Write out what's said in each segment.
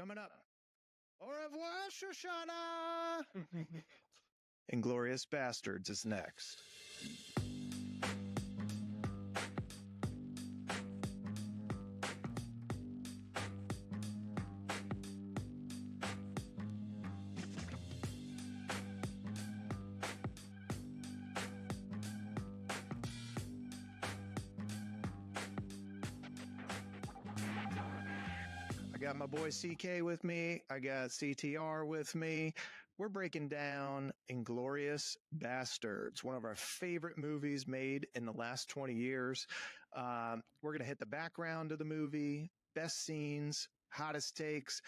Coming up. Au revoir, Shoshana! Inglourious Basterds is next. I got my boy CK with me. I got CTR with me. We're breaking down Inglourious Basterds, one of our favorite movies made in the last 20 years. We're going to hit the background of the movie, best scenes, hottest takes,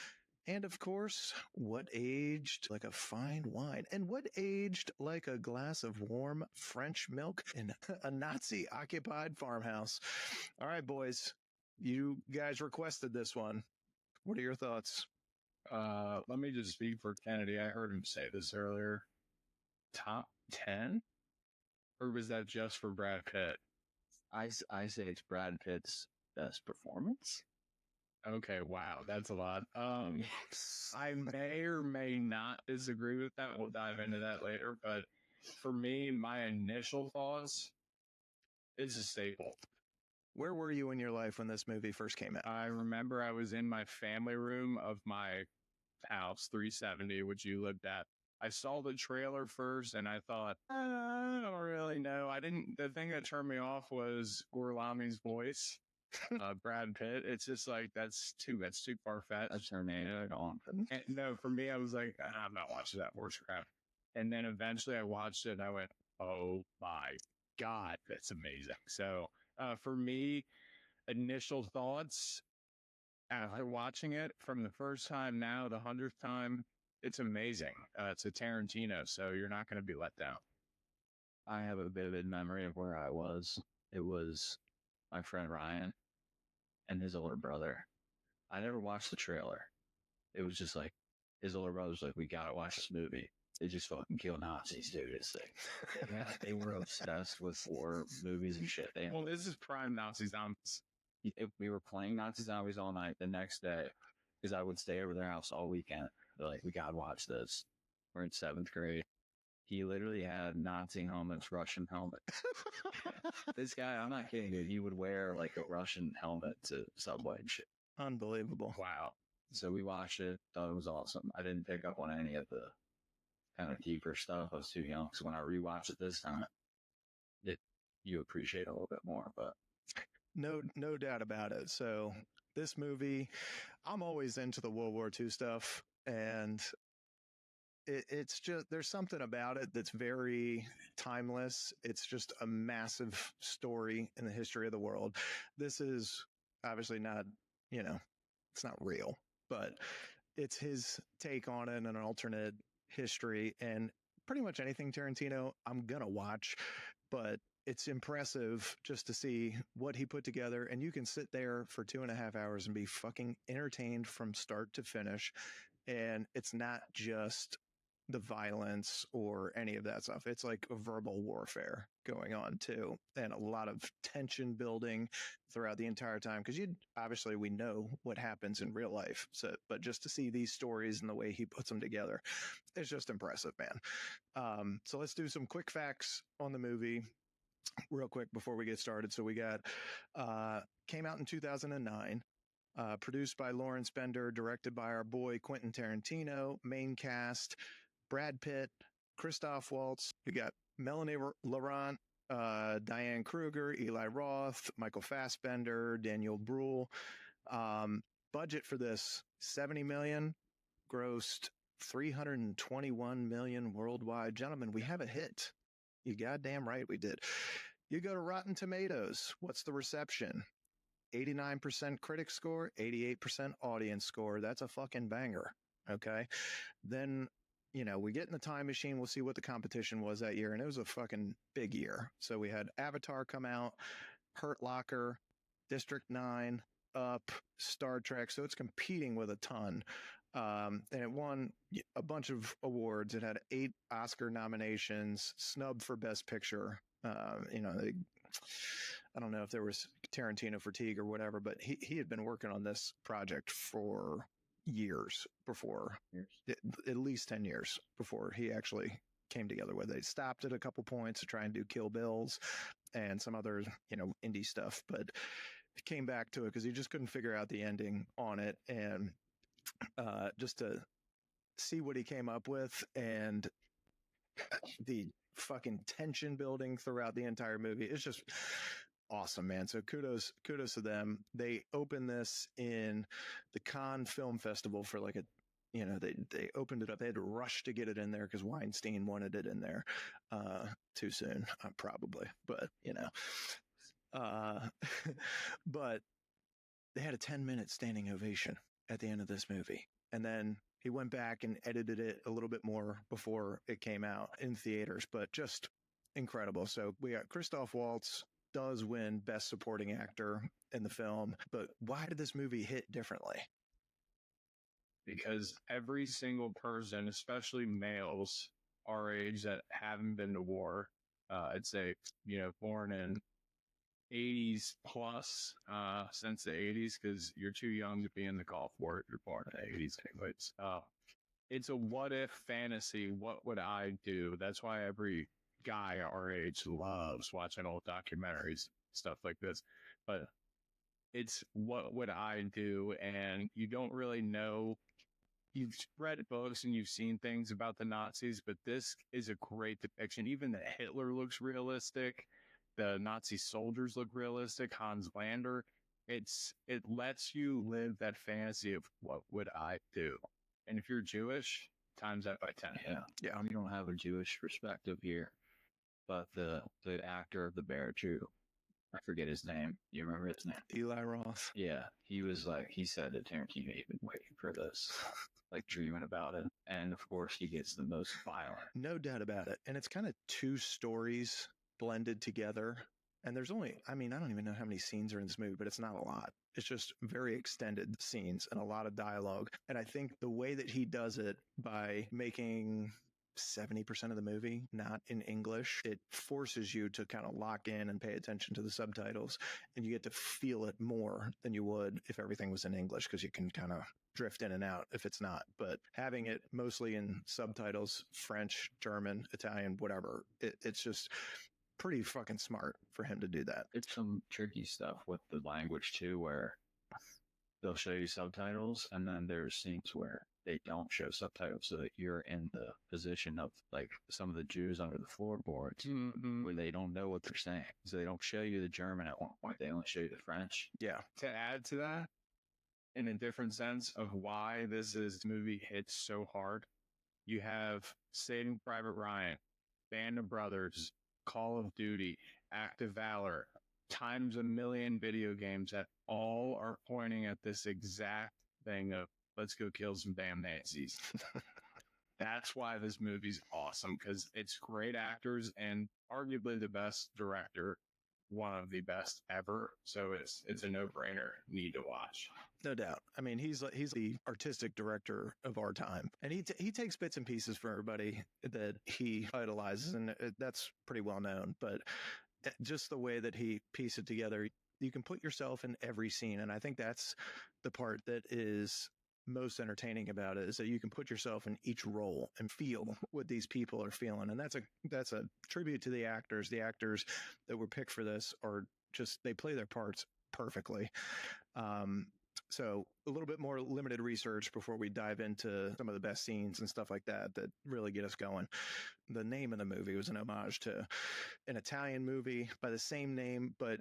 and of course, what aged like a fine wine and what aged like a glass of warm French milk in a Nazi-occupied farmhouse. All right, boys, you guys requested this one. What are your thoughts? Let me just speak for Kennedy. I heard him say this earlier. Top 10? Or was that just for Brad Pitt? I say it's Brad Pitt's best performance. Okay, wow, that's a lot. I may or may not disagree with that. We'll dive into that later. But for me, my initial thoughts, it's a staple. Where were you in your life when this movie first came out? I remember I was in my family room of my house, 370, which you lived at. I saw the trailer first and I thought, I don't really know. The thing that turned me off was Gorlami's voice. Brad Pitt. It's just like, that's too far-fetched. That's her name. And no, for me, I was like, I'm not watching that horse crap. And then eventually I watched it and I went, oh my God, that's amazing. So, for me, initial thoughts after watching it from the first time now, the 100th time, it's amazing. It's a Tarantino, so you're not going to be let down. I have a vivid memory of where I was. It was my friend Ryan and his older brother. I never watched the trailer. It was just like, his older brother's like, we got to watch this movie. They just fucking kill Nazis, dude. It's like, yeah, they were obsessed with war movies and shit. Well, this is prime Nazi zombies. We were playing Nazi zombies all night the next day because I would stay over their house all weekend. They're like, we gotta watch this. We're in 7th grade. He literally had Nazi helmets, Russian helmets. This guy, I'm not kidding, dude. He would wear like a Russian helmet to Subway and shit. Unbelievable. Wow. So we watched it. Thought it was awesome. I didn't pick up on any of the kind of deeper stuff. I was too young. So when I rewatched it this time, you appreciate it a little bit more. But no doubt about it. So this movie, I'm always into the World War II stuff, and it's just, there's something about it that's very timeless. It's just a massive story in the history of the world. This is obviously not, it's not real, but it's his take on it and an alternate history, and pretty much anything Tarantino I'm gonna watch, but it's impressive just to see what he put together, and you can sit there for 2.5 hours and be fucking entertained from start to finish. And it's not just the violence or any of that stuff. It's like a verbal warfare going on too, and a lot of tension building throughout the entire time, because obviously we know what happens in real life, so but just to see these stories and the way he puts them together, it's just impressive, man. So let's do some quick facts on the movie real quick before we get started. So we got came out in 2009. Produced by Lawrence Bender, directed by our boy Quentin Tarantino. Main cast: Brad Pitt, Christoph Waltz. We got Melanie Laurent, Diane Kruger, Eli Roth, Michael Fassbender, Daniel Bruhl. Budget for this, $70 million, grossed $321 million worldwide. Gentlemen, we have a hit. You goddamn right we did. You go to Rotten Tomatoes. What's the reception? 89% critic score, 88% audience score. That's a fucking banger. Okay. Then, we get in the time machine. We'll see what the competition was that year. And it was a fucking big year. So we had Avatar come out, Hurt Locker, District 9, Up, Star Trek. So it's competing with a ton. And it won a bunch of awards. It had 8 Oscar nominations, snubbed for Best Picture. I don't know if there was Tarantino fatigue or whatever, but he had been working on this project for years before, Years. at least 10 years before he actually came together with it. They stopped at a couple points to try and do Kill Bills and some other, indie stuff, but he came back to it because he just couldn't figure out the ending on it. And just to see what he came up with and the fucking tension building throughout the entire movie, it's just awesome, man. So kudos to them. They opened this in the Cannes Film Festival for like they opened it up. They had to rush to get it in there because Weinstein wanted it in there too soon, probably. But but they had a 10-minute standing ovation at the end of this movie, and then he went back and edited it a little bit more before it came out in theaters. But just incredible. So we got Christoph Waltz does win Best Supporting Actor in the film, but why did this movie hit differently? Because every single person, especially males our age that haven't been to war, I'd say, born in 80s plus, since the 80s, because you're too young to be in the Gulf War. You're born in the 80s anyways. It's a what if fantasy. What would I do? That's why every guy our age loves watching old documentaries, stuff like this. But it's what would I do? And you don't really know. You've read books and you've seen things about the Nazis, but this is a great depiction. Even that Hitler looks realistic. The Nazi soldiers look realistic. Hans Lander. It lets you live that fantasy of what would I do? And if you're Jewish, times that by 10. Yeah. We don't have a Jewish perspective here, but the actor of the Bear Jew, I forget his name. You remember his name? Eli Roth. Yeah. He said that Tarantino had been waiting for this, like dreaming about it. And of course he gets the most violent. No doubt about it. And it's kind of two stories blended together. And there's only, I don't even know how many scenes are in this movie, but it's not a lot. It's just very extended scenes and a lot of dialogue. And I think the way that he does it by making 70% of the movie not in English, it forces you to kind of lock in and pay attention to the subtitles, and you get to feel it more than you would if everything was in English, because you can kind of drift in and out if it's not. But having it mostly in subtitles, French, German, Italian, whatever, it's just pretty fucking smart for him to do that. It's some tricky stuff with the language too, where they'll show you subtitles, and then there's scenes where they don't show subtitles, so that you're in the position of like some of the Jews under the floorboards, where they don't know what they're saying. So they don't show you the German at one point; they only show you the French. Yeah. To add to that, in a different sense of why this movie hits so hard, you have Saving Private Ryan, Band of Brothers, Call of Duty, Act of Valor, times a million video games that all are pointing at this exact thing of let's go kill some damn Nazis. That's why this movie's awesome, because it's great actors and arguably the best director, one of the best ever. So it's a no-brainer. Need to watch. No doubt. He's the artistic director of our time, and he takes bits and pieces for everybody that he idolizes, and that's pretty well known. But just the way that he pieced it together, you can put yourself in every scene, and I think that's the part that is most entertaining about it, is that you can put yourself in each role and feel what these people are feeling. And that's a tribute to the actors. The actors that were picked for this are just, they play their parts perfectly. So a little bit more limited research before we dive into some of the best scenes and stuff like that really get us going. The name of the movie was an homage to an Italian movie by the same name, but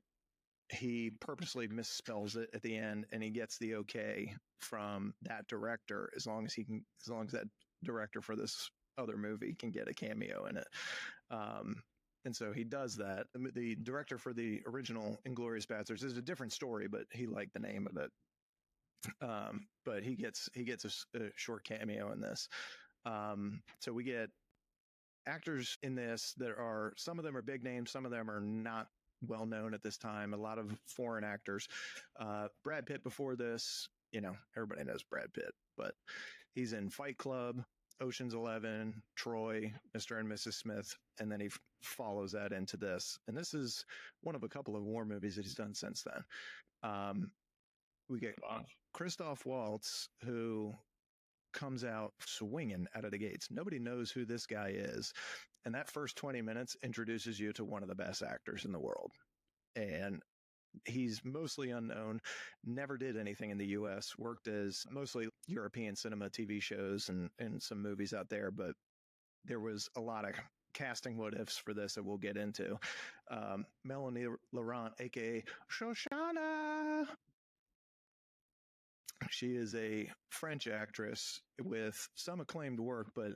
he purposely misspells it at the end, and he gets the okay from that director as long as that director for this other movie can get a cameo in it. And so he does that. The director for the original Inglourious Basterds is a different story, but he liked the name of it. But he gets a short cameo in this. So we get actors in this that are, some of them are big names, some of them are not well known at this time. A lot of foreign actors. Brad Pitt before this, everybody knows Brad Pitt, but he's in Fight Club, Ocean's 11, Troy, Mr. and Mrs. Smith, and then he follows that into this. And this is one of a couple of war movies that he's done since then. we get Christoph Waltz, who comes out swinging out of the gates. Nobody knows who this guy is. And that first 20 minutes introduces you to one of the best actors in the world. And he's mostly unknown, never did anything in the US, worked as mostly European cinema, TV shows, and some movies out there. But there was a lot of casting what ifs for this that we'll get into. Melanie Laurent, aka Shoshana. She is a French actress with some acclaimed work, but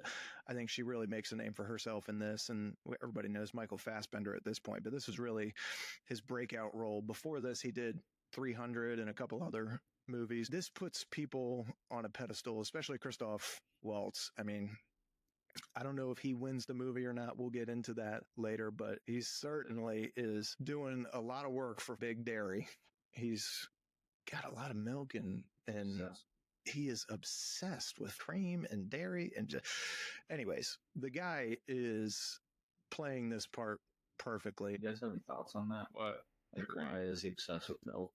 I think she really makes a name for herself in this. And everybody knows Michael Fassbender at this point, but this was really his breakout role. Before this, he did 300 and a couple other movies. This puts people on a pedestal, especially Christoph Waltz. I mean, I don't know if he wins the movie or not. We'll get into that later, but he certainly is doing a lot of work for Big Dairy. He's got a lot of milk and he is obsessed with cream and dairy and just, anyways, the guy is playing this part perfectly. You guys have any thoughts on that? What? Like, why is he obsessed with milk?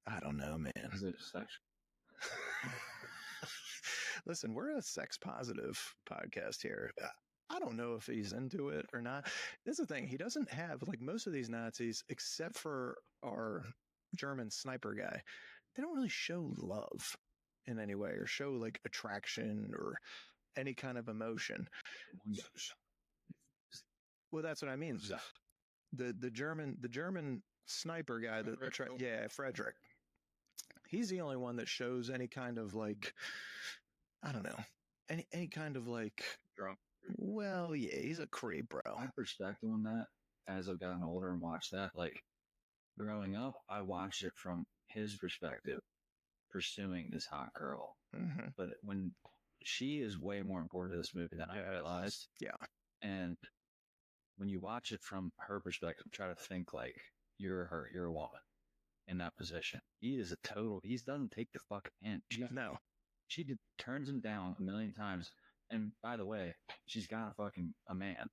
I don't know, man. Is it sexual? Listen, we're a sex positive podcast here. I don't know if he's into it or not. This is the thing. He doesn't have, like most of these Nazis, except for our German sniper guy, they don't really show love in any way or show like attraction or any kind of emotion. Well, that's what I mean. The German sniper guy, Frederick. He's the only one that shows any kind of like, I don't know, any kind of like drunk. Well, yeah, he's a creep, bro. My perspective on that, as I've gotten older and watched that, like growing up, I watched it from his perspective, pursuing this hot girl. Mm-hmm. But when she is way more important to this movie than I realized. Yeah. And when you watch it from her perspective, try to think like you're a woman in that position. He doesn't take the fucking hint. No. She turns him down a million times. And by the way, she's got a man.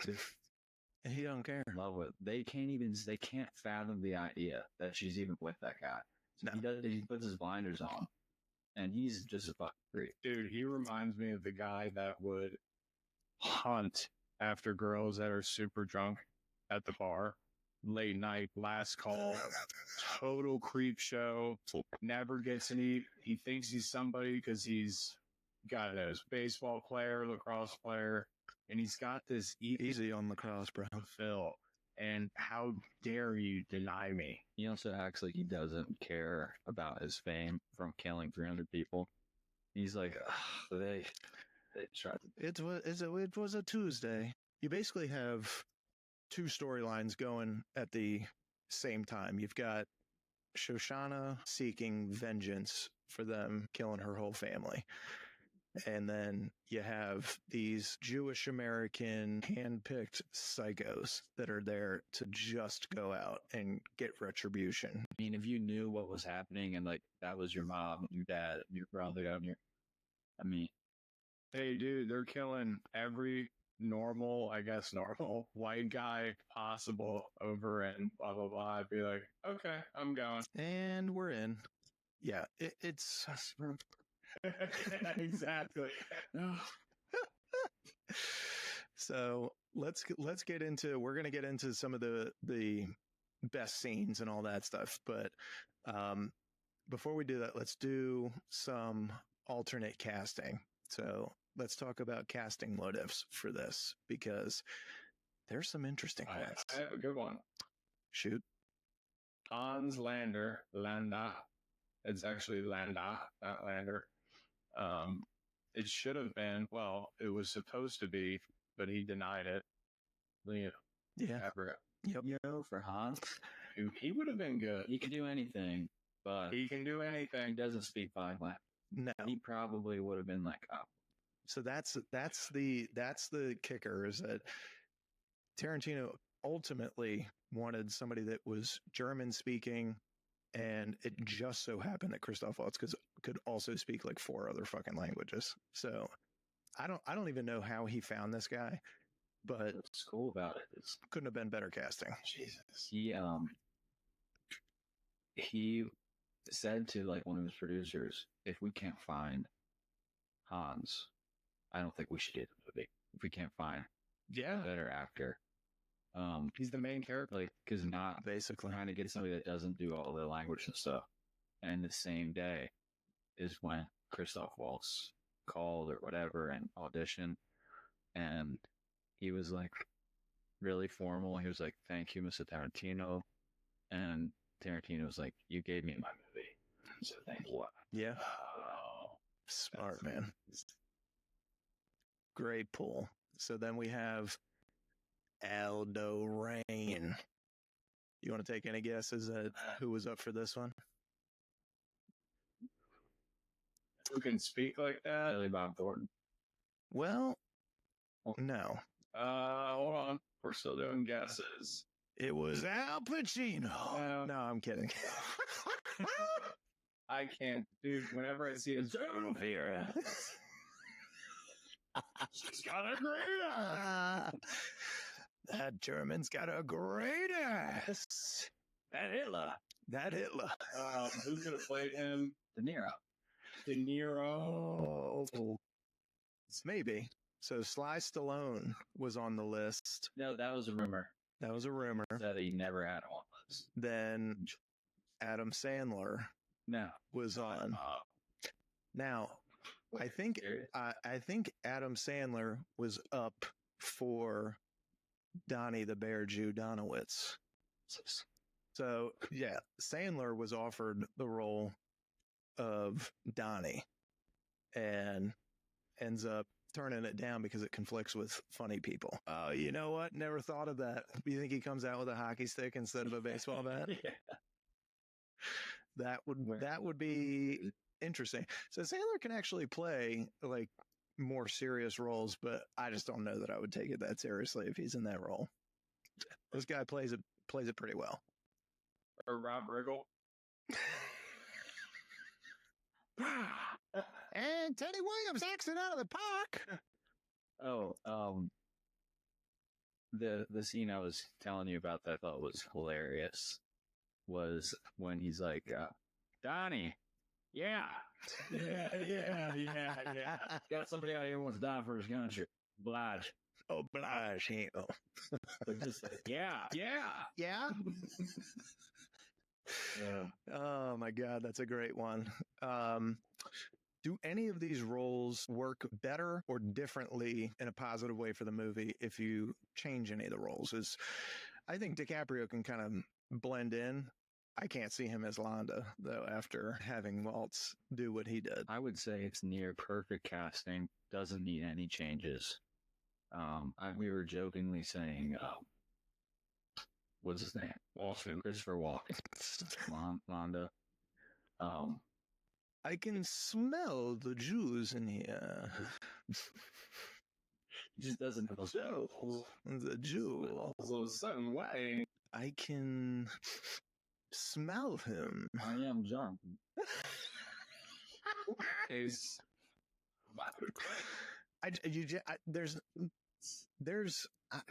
And he don't care. Love it. They can't fathom the idea that she's even with that guy. So No. he puts his blinders on. And he's just a fucking freak. Dude, he reminds me of the guy that would hunt after girls that are super drunk at the bar. Late night, last call, total creep show, never gets any. He thinks he's somebody because he's got a baseball player, lacrosse player, and he's got this easy on lacrosse, bro. Phil, and how dare you deny me? He also acts like he doesn't care about his fame from killing 300 people. He's like, they tried to. It was a Tuesday. You basically have two storylines going at the same time. You've got Shoshana seeking vengeance for them killing her whole family. And then you have these Jewish American hand-picked psychos that are there to just go out and get retribution. I mean, if you knew what was happening and like that was your mom, your dad, your brother down here, I mean, hey, dude, they're killing every normal white guy possible over and blah, blah, blah. I'd be like, okay, I'm going. And we're in. Yeah, it's... Exactly. So let's get into, we're going to get into some of the best scenes and all that stuff. But before we do that, let's do some alternate casting. So let's talk about casting motives for this, because there's some interesting ones. I have a good one. Shoot. Hans Landa. It's actually Landa, not Lander. It should have been, it was supposed to be, but he denied it. Liam. Yeah. Yep. For Hans, he would have been good. He can do anything, but he can do anything. He doesn't speak 5 languages. No. He probably would have been like, oh. So that's the kicker, is that Tarantino ultimately wanted somebody that was German speaking, and it just so happened that Christoph Waltz could also speak like 4 other fucking languages. So I don't even know how he found this guy, but what's cool about it is couldn't have been better casting. Jesus. He he said to like one of his producers, if we can't find Hans, I don't think we should do the movie. If we can't find Yeah. a better actor. He's the main character. Like, because not Basically. trying to get somebody that doesn't do all the language and stuff. And the same day is when Christoph Waltz called or whatever and auditioned. And he was like really formal. He was like, thank you, Mr. Tarantino. And Tarantino was like, you gave me my movie. So thank you. Yeah. Oh, Smart, man. Great pull. So then we have Aldo Rain. You want to take any guesses at who was up for this one? Who can speak like that? Billy Bob Thornton. Well, no. Hold on. We're still doing guesses. It was Al Pacino. No, I'm kidding. I can't, dude. Whenever I see a German here, she's got a great ass. That German's got a great ass. That Hitler. That Hitler. Who's gonna play him? De Niro. De Niro. Maybe. So Sly Stallone was on the list. No, that was a rumor. That was a rumor. That he never had one list. Then Adam Sandler No. was on. Now, I think Adam Sandler was up for Donnie the Bear Jew Donowitz. So yeah, Sandler was offered the role of Donnie and ends up turning it down because it conflicts with funny people. Oh, you know what? Never thought of that. You think he comes out with a hockey stick instead of a baseball bat? Yeah. That would be interesting. So Sandler can actually play like more serious roles, but I just don't know that I would take it that seriously if he's in that role. This guy plays it pretty well. Or Rob Riggle. And Teddy Williams knocks it out of the park. The scene I was telling you about that I thought was hilarious was when he's like, Donnie, yeah. Got somebody out here who wants to die for his country. Oblige. Oblige him. But just like, yeah. Yeah. Oh my God, that's a great one. Do any of these roles work better or differently in a positive way for the movie if you change any of the roles? I think DiCaprio can kind of blend in. I can't see him as Londa, though, after having Waltz do what he did. I would say it's near perfect casting. Doesn't need any changes. We were jokingly saying, what's his name? Walken. Christopher Walken. Londa. I can smell the Jews in here. He just doesn't know. The Jew. So certain way. I can smell him. I am John. There's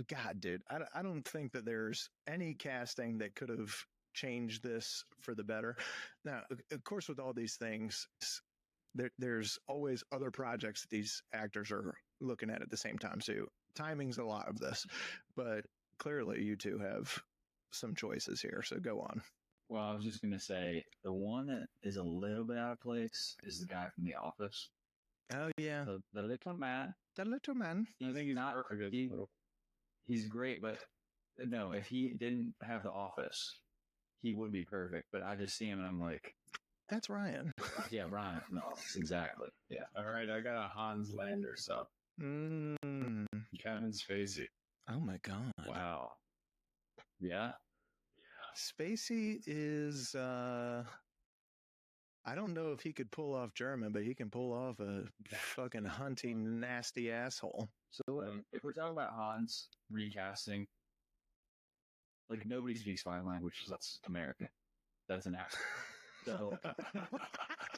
God, dude. I don't think that there's any casting that could have changed this for the better. Now, of course, with all these things, there's always other projects that these actors are looking at the same time. So timing's a lot of this, but clearly you two have some choices here. So go on. Well, I was just going to say, the one that is a little bit out of place is the guy from The Office. Oh, yeah. The little man. The little man. I think he's not. He's great, but no, if he didn't have The Office, he would be perfect. But I just see him and I'm like, that's Ryan. Yeah, Ryan. No, exactly. Yeah. All right, I got a Hans Lander, so. Kevin Spacey. Oh, my God. Wow. Yeah. Spacey is, I don't know if he could pull off German, but he can pull off a fucking hunting, nasty asshole. So if we're talking about Hans recasting, like nobody speaks five languages. That's American. That's an actor.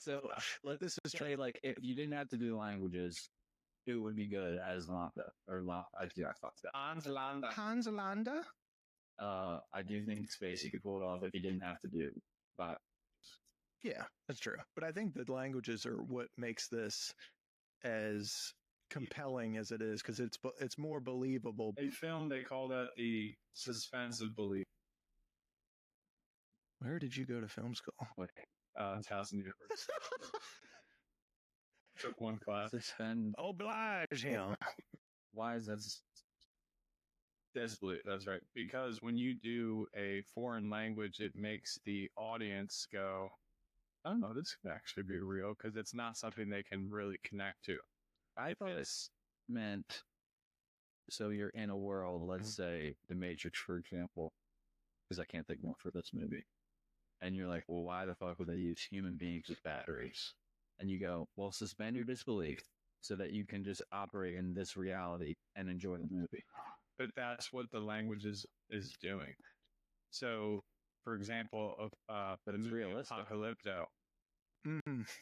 So This is say like if you didn't have to do languages, it would be good as Landa or I fucked that. Hans Lander. Hans Landa? I do think Spacey could pull it off if he didn't have to do But Yeah, that's true. But I think the languages are what makes this as compelling as it is, because it's more believable. A film, they call that the suspense of belief. Where did you go to film school? Towson University. Took one class. suspend. Oblige him. Why is that? Disbelief, that's right. Because when you do a foreign language, it makes the audience go, I don't know, this could actually be real, because it's not something they can really connect to. I thought this meant, so you're in a world, let's say The Matrix, for example, because I can't think more for this movie. And you're like, well, why the fuck would they use human beings as batteries? And you go, well, suspend your disbelief so that you can just operate in this reality and enjoy the movie. But that's what the language is doing. So, for example, But it's realistic. Apocalypto,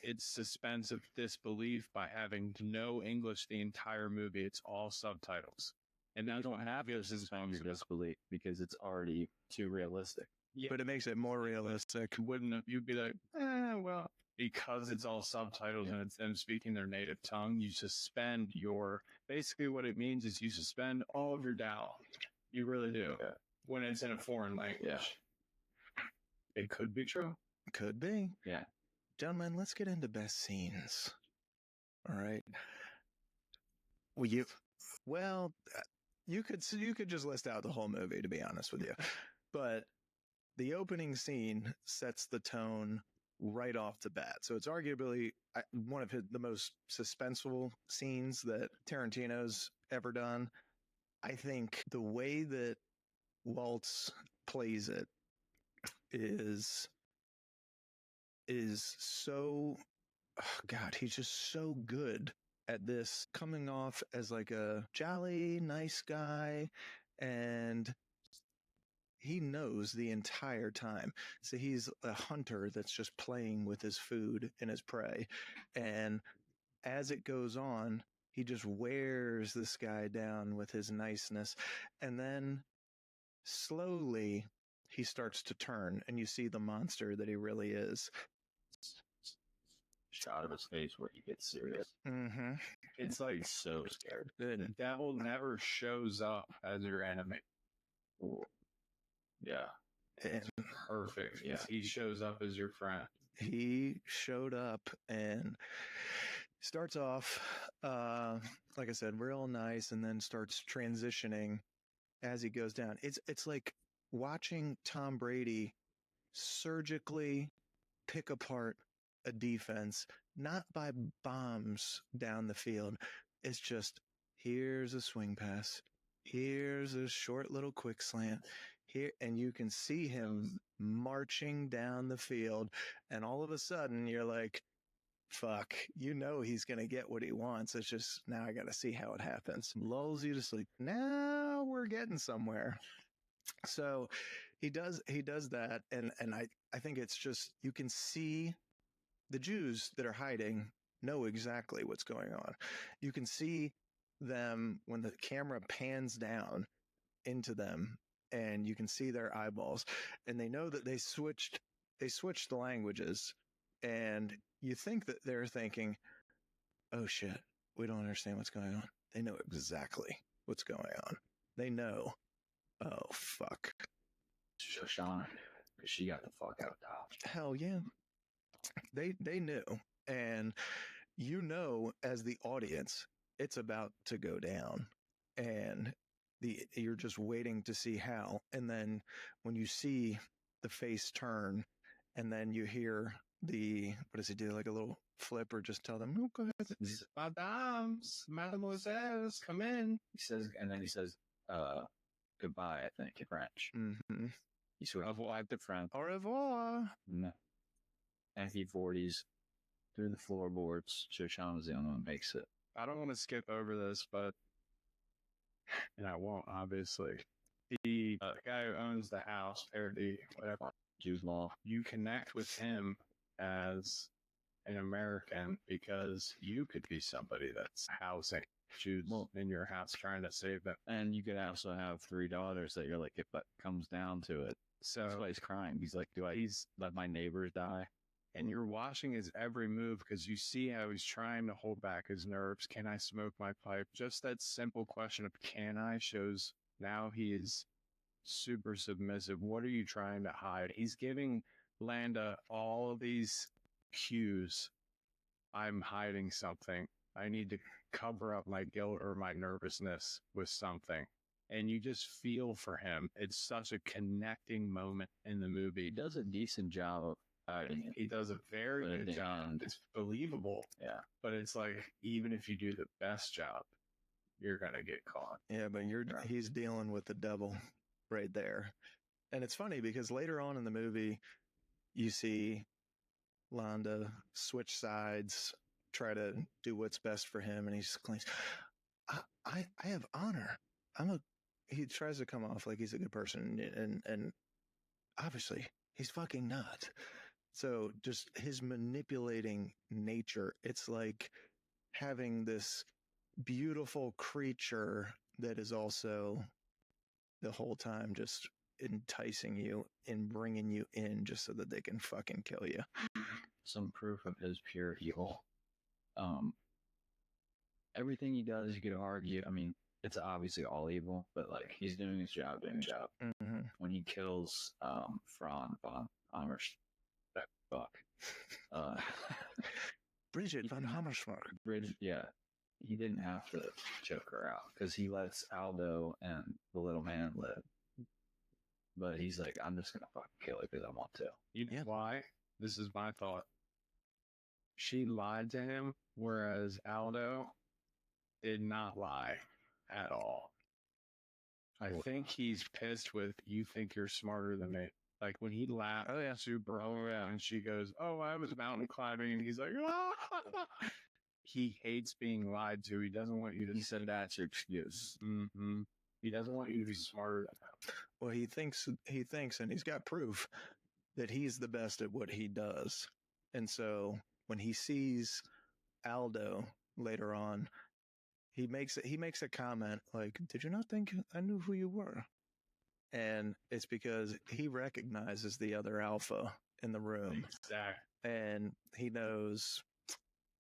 it's suspense of disbelief by having no English the entire movie. It's all subtitles. And you don't have to suspend your disbelief because it's already too realistic. Yeah. But it makes it more realistic. You'd be like, well, because it's all subtitles and it's them speaking their native tongue, you suspend basically what it means is you suspend all of your doubt. You really do. Yeah. When it's in a foreign language. Yeah. It could be true. Could be. Yeah. Gentlemen, let's get into best scenes. All right. Well, you could just list out the whole movie, to be honest with you. But the opening scene sets the tone right off the bat. So it's arguably one of the most suspenseful scenes that Tarantino's ever done. I think the way that Waltz plays it is so, oh God, he's just so good at this, coming off as like a jolly, nice guy, and he knows the entire time. So he's a hunter that's just playing with his food and his prey. And as it goes on, he just wears this guy down with his niceness. And then slowly he starts to turn and you see the monster that he really is. Shot of his face where he gets serious. Mm-hmm. It's like He's so scared. the devil never shows up as your enemy. Ooh. Yeah. And Perfect. Yeah. He shows up as your friend. he showed up and starts off, like I said, real nice, and then starts transitioning as he goes down. It's like watching Tom Brady surgically pick apart a defense, not by bombs down the field. It's just, here's a swing pass. Here's a short little quick slant here. And you can see him marching down the field. And all of a sudden you're like, fuck, he's going to get what he wants. It's just, now I got to see how it happens. Lulls you to sleep. Now we're getting somewhere. So he does that. And I think it's just, you can see the Jews that are hiding know exactly what's going on. You can see them when the camera pans down into them, and you can see their eyeballs, and they know that they switched the languages, and you think that they're thinking, oh shit, we don't understand what's going on. They know exactly what's going on. They know, oh fuck. Shoshana, because she got the fuck out top. Hell yeah. They knew, and as the audience, it's about to go down, and you're just waiting to see how. And then when you see the face turn, and then you hear what does he do? Like a little flip, or just tell them, oh, go ahead. Madames, mademoiselles, come in. He says, and then he says, goodbye, I think, in French. Mm-hmm. He sort of wiped the French. Au revoir. No. 1940s through the floorboards. Shoshana's the only one that makes it. I don't want to skip over this, and I won't, obviously. The guy who owns the house, or whatever, Jude Law. you connect with him as an American because you could be somebody that's housing Jews in your house trying to save them. And you could also have 3 daughters that you're like, if it comes down to it, That's So why he's crying. He's like, do I let my neighbors die? and you're watching his every move because you see how he's trying to hold back his nerves. Can I smoke my pipe? Just that simple question of can I shows now he is super submissive. What are you trying to hide? He's giving Landa all of these cues. I'm hiding something. I need to cover up my guilt or my nervousness with something. And you just feel for him. It's such a connecting moment in the movie. He does a decent job of hiding it. He does a very But good job. It's believable, Yeah. but it's like even if you do the best job, you're gonna get caught. Yeah, but he's dealing with the devil right there. And it's funny because later on in the movie, you see Londa switch sides, try to do what's best for him, and he just claims, I have honor. He tries to come off like he's a good person, and obviously he's fucking not. So just his manipulating nature, it's like having this beautiful creature that is also the whole time just enticing you and bringing you in just so that they can fucking kill you. Some proof of his pure evil. Everything he does, you could argue. I mean, it's obviously all evil, but like he's doing his job, Mm-hmm. When he kills Fran von Hammersmark, that fuck. Bridget von Hammersmark. Yeah, he didn't have to choke her out because he lets Aldo and the little man live. But he's like, I'm just gonna fucking kill it because I want to. You know why? This is my thought. She lied to him, whereas Aldo did not lie at all. I think he's pissed with, you think you're smarter than me. Like when he laughed, Oh, yeah. super, oh yeah, and she goes, oh, I was mountain climbing, and he's like, ah! He hates being lied to. He doesn't want you to. He said that's your excuse. Mm-hmm. He doesn't want you to be smarter than him. Well, he thinks, and he's got proof that he's the best at what he does. And so when he sees Aldo later on, he makes a comment like, "Did you not think I knew who you were?" And it's because he recognizes the other alpha in the room. Exactly. And he knows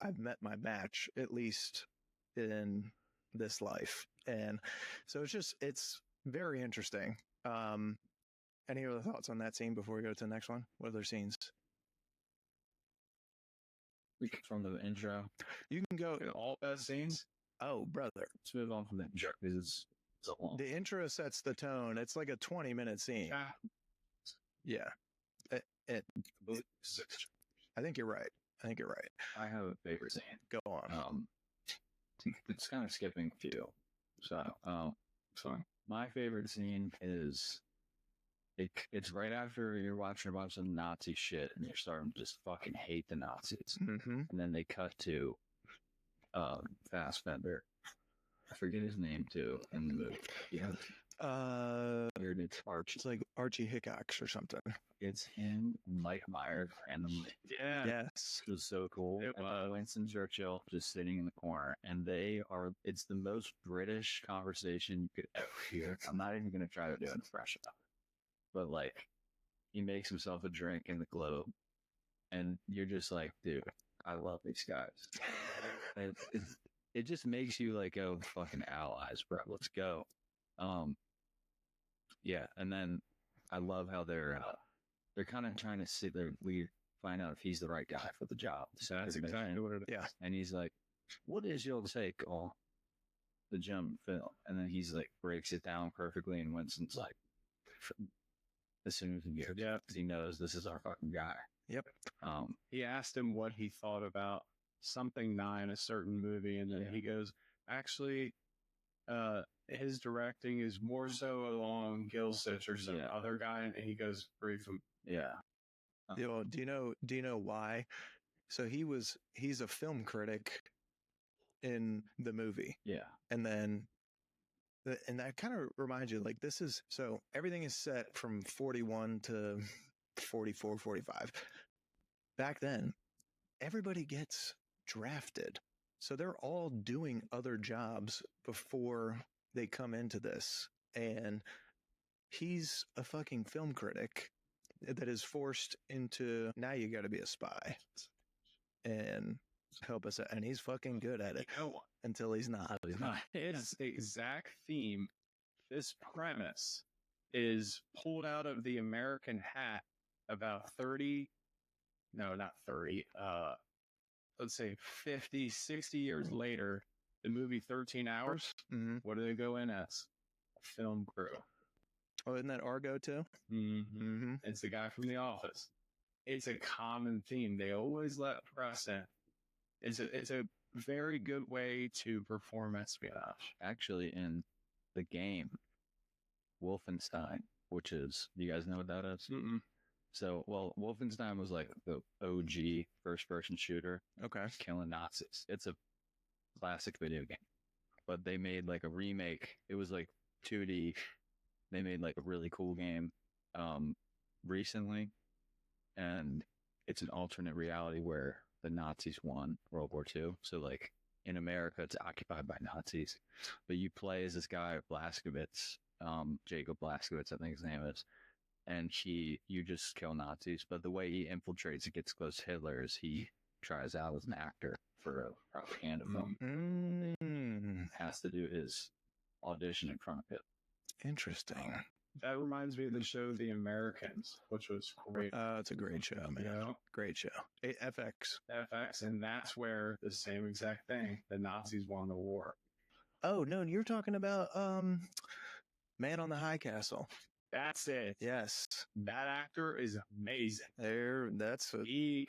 I've met my match, at least in this life. And so it's very interesting. Any other thoughts on that scene before we go to the next one? What other scenes? From the intro. You can go all best scenes. Oh, brother. Let's move on from the intro because it's so long. The intro sets the tone. It's like a 20-minute scene. Yeah. I think you're right. I have a favorite scene. Go on. It's kind of skipping a few. So my favorite scene is it's right after you're watching a bunch of Nazi shit and you're starting to just fucking hate the Nazis. Mm-hmm. And then they cut to Fassbender. I forget his name too in the movie. Yeah. Weird. It's Archie. It's like Archie Hickox or something. It's him and Mike Myers randomly. Yeah. Yes. It was so cool. It was. Winston Churchill just sitting in the corner, and it's the most British conversation you could ever hear. I'm not even going to try to do an impression of it. But like, he makes himself a drink in the globe, and you're just like, dude, I love these guys. It just makes you like, oh, fucking allies, bro. Let's go. Yeah, and then I love how they're kind of trying to sit there. We find out if he's the right guy for the job. So that's exactly what it is. Yeah. And he's like, "What is your take on the German film?" And then he's like, breaks it down perfectly, and Winston's like, as soon as he gets, Yeah, he knows this is our fucking guy. Yep. He asked him what he thought about something in a certain movie, and then he goes, actually, his directing is more so along Gilsich or some other guy, and he goes, brief him. Yeah. Do you know why? So he's a film critic in the movie. Yeah. And then and that kind of reminds you, like, so everything is set from 41 to 44, 45. Back then, everybody gets drafted. So they're all doing other jobs before they come into this. And he's a fucking film critic that is forced into, now you got to be a spy and help us out. And he's fucking good at it until he's not. It's the exact theme. This premise is pulled out of the American hat about 30, no, not 30, let's say 50, 60 years later. The movie 13 Hours, what do they go in as? A film crew. Oh, isn't that Argo too? It's the guy from The Office. It's a common theme. They always let press in. It's a very good way to perform espionage. Actually, in the game Wolfenstein, which is, you guys know what that is? So, well, Wolfenstein was like the OG first-person shooter. Okay. Killing Nazis. It's a classic video game. But they made like a remake. It was like 2D. They made like a really cool game recently. And it's an alternate reality where the Nazis won World War II. So like in America, it's occupied by Nazis. But you play as this guy, Blazkowicz, Jacob Blazkowicz, I think his name is. And you just kill Nazis. But the way he infiltrates and gets close to Hitler is he tries out as an actor for a propaganda film. Has to do his audition in front of it. Interesting. That reminds me of the show The Americans, which was great. It's a great show, man. You know? Great show. FX. And that's where the same exact thing, the Nazis won the war. Oh, no, you're talking about Man on the High Castle. That's it. Yes. That actor is amazing. That's a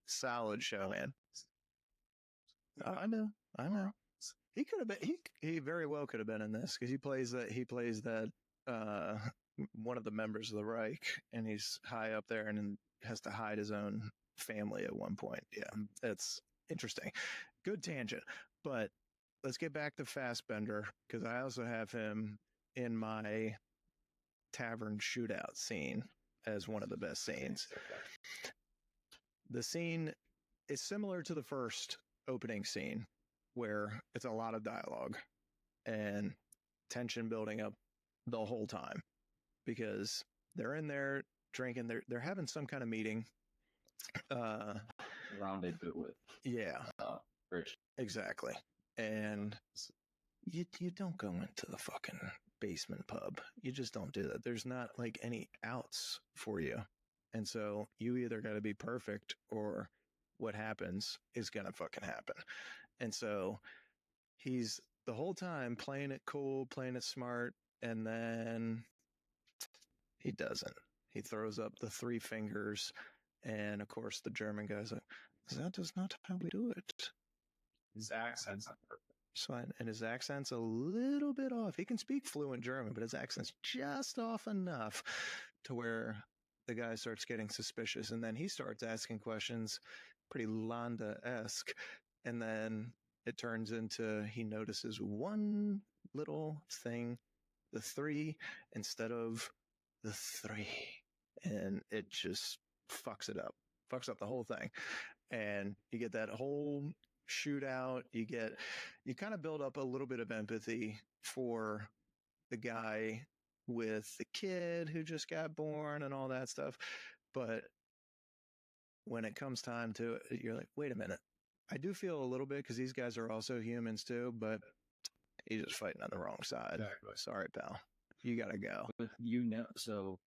solid show, man. I know. He could have been. He very well could have been in this because he plays that one of the members of the Reich, and he's high up there and has to hide his own family at one point. Yeah, that's interesting. Good tangent, but let's get back to Fassbender because I also have him in my tavern shootout scene as one of the best scenes. The scene is similar to the first opening scene where it's a lot of dialogue and tension building up the whole time because they're in there drinking. They're having some kind of meeting. Rendezvous with. Yeah. Rich. Exactly. And you don't go into the fucking basement pub. You just don't do that. There's not like any outs for you. And so you either got to be perfect or what happens is going to fucking happen. And so he's the whole time playing it cool, playing it smart. And then he doesn't. He throws up the 3 fingers. And of course the German guy's like, that is not how we do it. His accent's not perfect. So, and his accent's a little bit off. He can speak fluent German, but his accent's just off enough to where the guy starts getting suspicious. And then he starts asking questions, pretty Landa-esque. And then it turns into he notices one little thing, the 3 instead of the 3. And it just fucks up the whole thing. And you get that whole shootout. You kind of build up a little bit of empathy for the guy with the kid who just got born and all that stuff. But when it comes time to it, you're like, wait a minute. I do feel a little bit because these guys are also humans too, but he's just fighting on the wrong side. Exactly. Sorry, pal. You gotta go. But so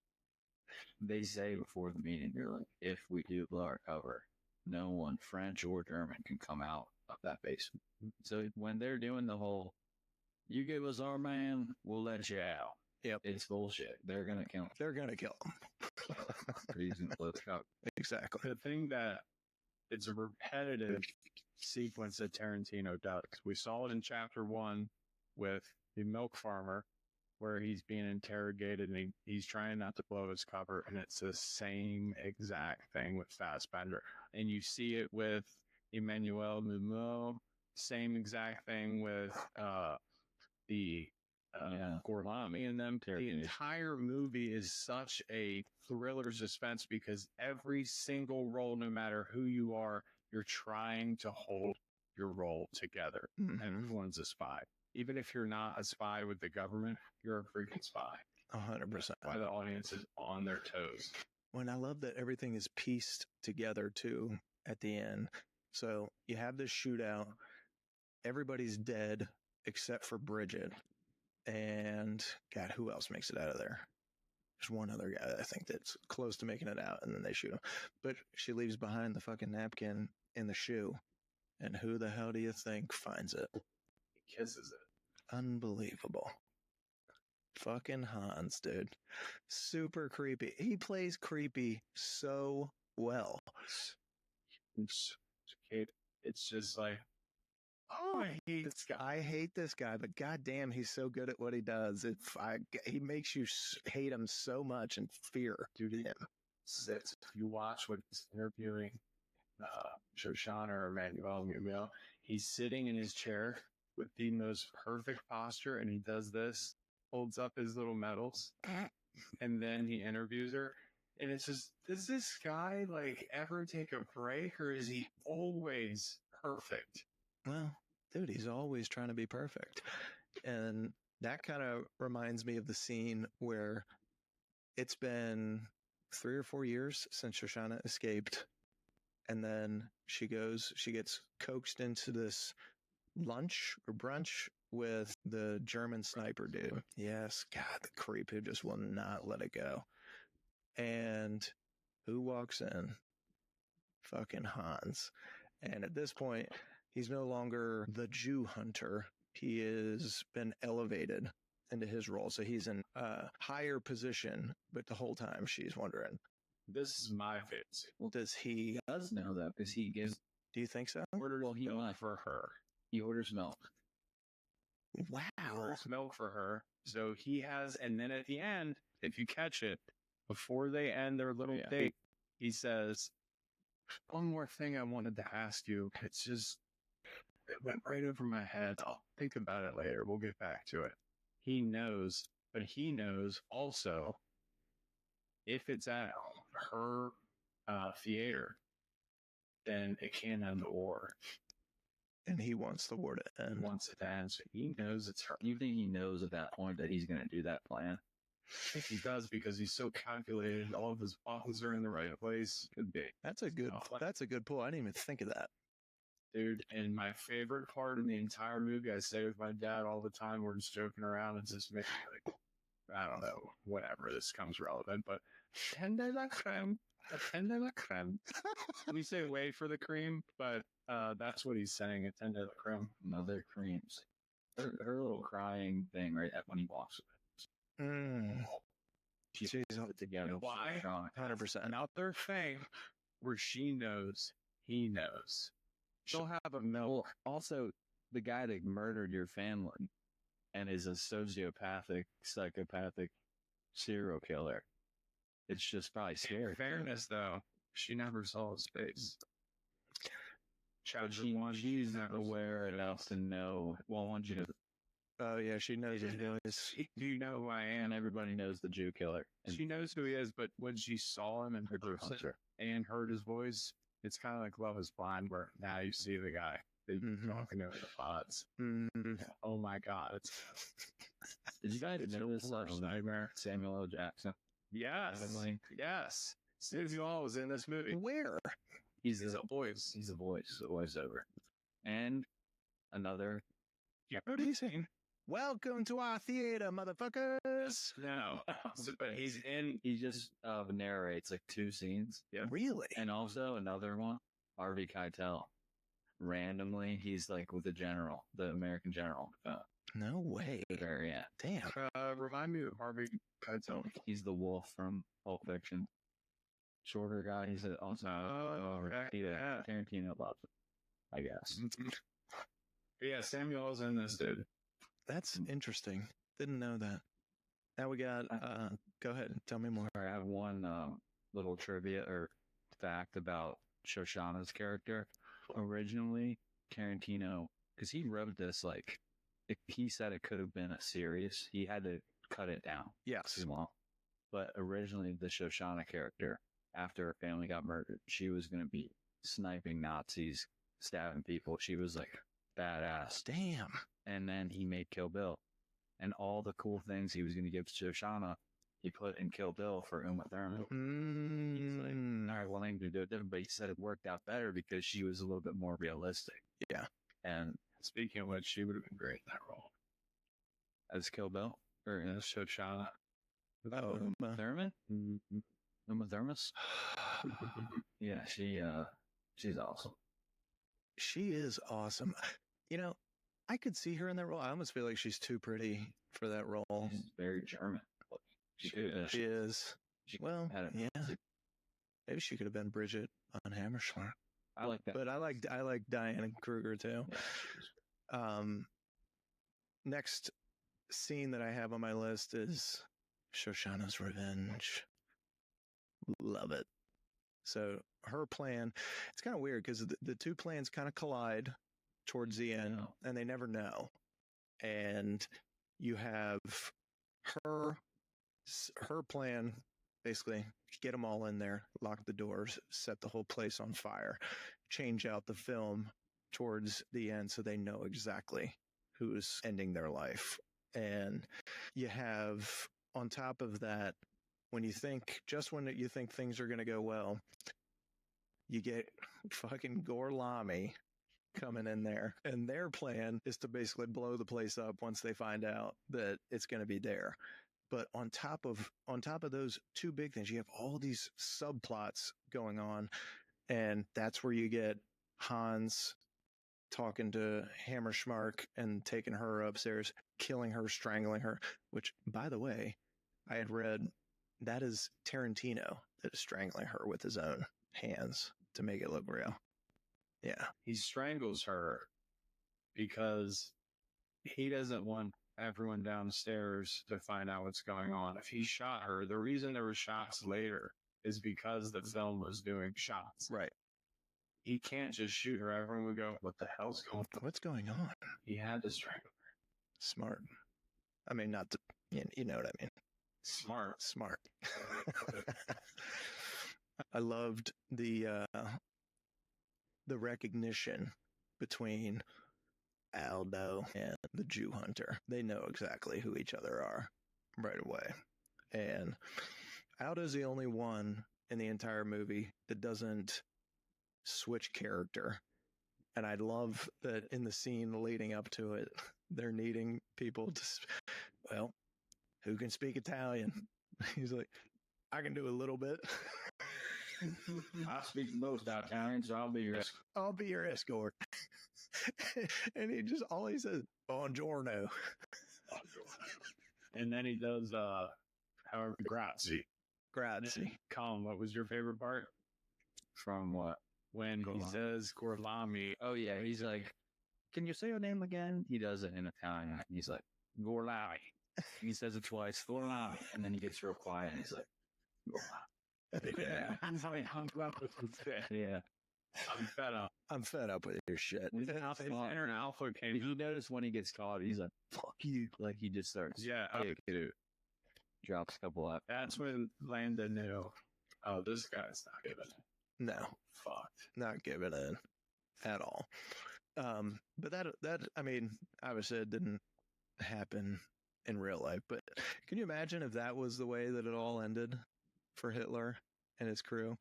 they say before the meeting, they're like, if we do blow our cover, no one, French or German, can come out of that basement. So when they're doing the whole, you give us our man, we'll let you out. Yep. It's bullshit. They're going to kill him. They're going to kill him. Reason, let's go. Exactly. The thing that it's a repetitive sequence that Tarantino does. We saw it in chapter 1 with the milk farmer where he's being interrogated and he's trying not to blow his cover, and it's the same exact thing with Fassbender. And you see it with Emmanuel Moumou, same exact thing with Gorlami and them. The entire movie is such a thriller suspense because every single role, no matter who you are, you're trying to hold your role together. And everyone's a spy. Even if you're not a spy with the government, you're a freaking spy. 100%. Why the audience is on their toes. When I love that everything is pieced together too at the end. So you have this shootout. Everybody's dead except for Bridget. And God, who else makes it out of there? There's one other guy I think that's close to making it out, and then they shoot him. But she leaves behind the fucking napkin in the shoe. And who the hell do you think finds it? He kisses it. Unbelievable. Fucking Hans, dude. Super creepy. He plays creepy so well. It's just like, oh, I hate this guy. I hate this guy, but goddamn, he's so good at what he does. He makes you hate him so much and fear him. If you watch what he's interviewing Shoshana or Manuel, he's sitting in his chair with the most perfect posture, and he does this, holds up his little medals, and then he interviews her. And it's just, does this guy like ever take a break, or is he always perfect? Well, dude, he's always trying to be perfect. And that kind of reminds me of the scene where it's been 3 or 4 years since Shoshana escaped. And then she gets coaxed into this lunch or brunch with the German sniper dude. Yes, God, the creep who just will not let it go. And who walks in? Fucking Hans. And at this point, he's no longer the Jew hunter. He has been elevated into his role. So he's in a higher position, but the whole time she's wondering. This is my fancy. Well, does he does know that because he gives. Do you think so? Orders milk for her. He orders milk. Wow. He orders milk for her. So he has, and then at the end, if you catch it, before they end their little date, he says, one more thing I wanted to ask you. It's just, it went right over my head. I'll think about it later. We'll get back to it. He knows, but he knows also if it's at her theater, then it can't end the war. And he wants the war to end. He wants it to end. So he knows it's her. You think he knows at that point that he's going to do that plan? I think he does because he's so calculated. All of his buttons are in the right place. Could be. That's a good pull. I didn't even think of that. Dude, and my favorite part in the entire movie, I say with my dad all the time, we're just joking around and just making like, I don't know, whatever, this comes relevant, but tende la creme, tende la creme. We say wait for the cream, but that's what he's saying, tende la creme. Mother creams. Her little crying thing right when he walks away. She's all together. Why? 100%. Not their fame, where she knows, he knows. She'll have a milk. Also, the guy that murdered your family and is a sociopathic, psychopathic serial killer. It's just probably scary. In fairness, though, she never saw his face. She's not aware enough to know. Well, I want you to. Oh, yeah, she knows his voice. Do you know who I am? And everybody knows the Jew killer. And she knows who he is, but when she saw him in person and heard his voice, it's kind of like Love is Blind, where now you see the guy. They're talking over the pods. Oh my God. Did you guys know this? Nightmare. Samuel L. Jackson. Yes. Yes. Samuel L. was in this movie. Where? He's a voice. He's a voice. The voiceover. And another. What are you saying? Welcome to our theater, motherfuckers. No. But he's in. He just narrates like 2 scenes. Yeah. Really? And also another one, Harvey Keitel. Randomly, he's like with the general, the American general. No way. Yeah. Damn. Remind me of Harvey Keitel. He's the wolf from Pulp Fiction. Shorter guy. He's also Tarantino loves it, I guess. Yeah, Samuel's in this, dude. That's interesting. Didn't know that. Now we got, go ahead and tell me more. I have one little trivia or fact about Shoshana's character. Originally, Tarantino, because he wrote this like, he said it could have been a series. He had to cut it down. Yes. Too long. But originally, the Shoshana character, after her family got murdered, she was going to be sniping Nazis, stabbing people. She was like badass. Damn. And then he made Kill Bill. And all the cool things he was going to give to Shoshana he put in Kill Bill for Uma Thurman. He's like, all right, well, I need to do it different, but he said it worked out better because she was a little bit more realistic. Yeah. And Speaking of which, she would have been great in that role. as Kill Bill, Or as Shoshana. Oh, Uma. Thurman? Mm-hmm. Uma Thurmas? Yeah, she's awesome. She is awesome. You know, I could see her in that role. I almost feel like she's too pretty for that role. She's very German. She is. Well, had it. yeah. Maybe she could have been Bridget on Hammerschlag. I like that. But I like Diana Kruger too. Yeah. Next scene that I have on my list is Shoshana's Revenge. Love it. So her plan, it's kind of weird because the two plans kind of collide towards the end, and they never know. And you have her plan, basically get them all in there, lock the doors, set the whole place on fire, change out the film towards the end so they know exactly who's ending their life. And you have, on top of that, when you think things are going to go well, you get fucking Gorlami coming in there. And their plan is to basically blow the place up once they find out that it's going to be there. But on top of those two big things, you have all these subplots going on. And that's where you get Hans talking to Hammerschmark and taking her upstairs, killing her, strangling her, which, by the way, I had read that is Tarantino that is strangling her with his own hands to make it look real. Yeah. He strangles her because he doesn't want everyone downstairs to find out what's going on. If he shot her, the reason there were shots later is because the film was doing shots. Right. He can't just shoot her. Everyone would go, what the hell's going on? What's going on? He had to strangle her. Smart. I mean, not to, you know what I mean. Smart. I loved the recognition between Aldo and the Jew hunter. They know exactly who each other are right away. And Aldo's the only one in the entire movie that doesn't switch character. And I love that in the scene leading up to it, they're needing people to, well, who can speak Italian? He's like, I can do a little bit. I speak most Italian, so I'll be your escort. And he just, all he says, buongiorno. And then he does, however, grazie. Colin, what was your favorite part? From what? When he says Gorlami. Oh, yeah. He's like, can you say your name again? He does it in Italian. He's like, Gorlami. He says it twice, Gorlami. And then he gets real quiet and he's like, Gorlami. Yeah. Yeah. I'm fed up with your shit. Enter an alpha. You notice when he gets caught, he's like, fuck you. Like he just starts. Yeah. Okay. Drops a couple up. That's when Landon knew, oh, this guy's not giving it. No. Fucked. Not giving in at all. But that, I mean, obviously it didn't happen in real life, but can you imagine if that was the way that it all ended for Hitler and his crew?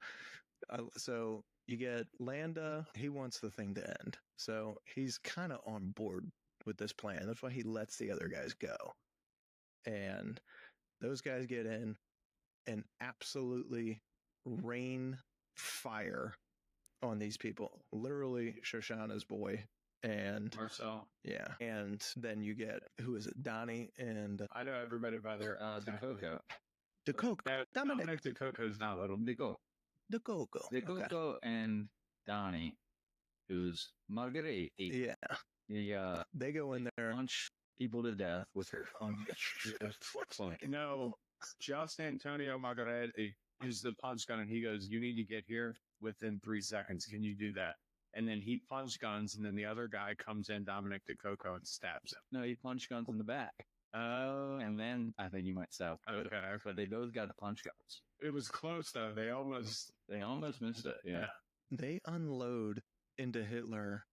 So you get Landa, he wants the thing to end. So he's kind of on board with this plan. That's why he lets the other guys go. And those guys get in and absolutely rain fire on these people. Literally Shoshana's boy and Marcel. Yeah. And then you get, who is it? Donnie and I know everybody by their DeCoco. Dominic DeCoco's not little. DeCoco and Donnie, who's Marguerite. Yeah. Yeah. They go in there, punch people to death with her No, just Antonio Margaretti is the punch gun, and he goes, you need to get here within 3 seconds. Can you do that? And then he punch guns, and then the other guy comes in, Dominic DeCoco, and stabs him. No, he punch guns in the back. Oh, and then I think you might stop. Okay. But they both got the punch guns. It was close, though. They almost missed it. Yeah. They unload into Hitler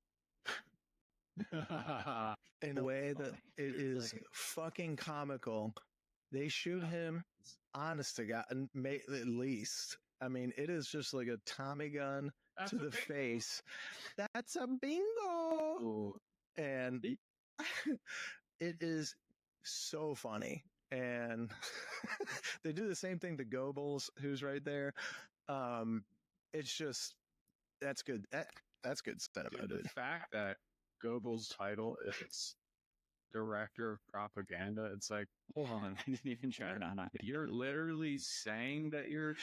in a way that it is fucking comical. They shoot him, honest to God, and at least. I mean, it is just like a Tommy gun to the face. That's a bingo. Ooh. And it is so funny. And they do the same thing to Goebbels, who's right there. It's just, that's good. That's good cinema, dude. The fact that Goebbels' title is director of propaganda, it's like, Hold on, I didn't even try to. you're literally saying that you're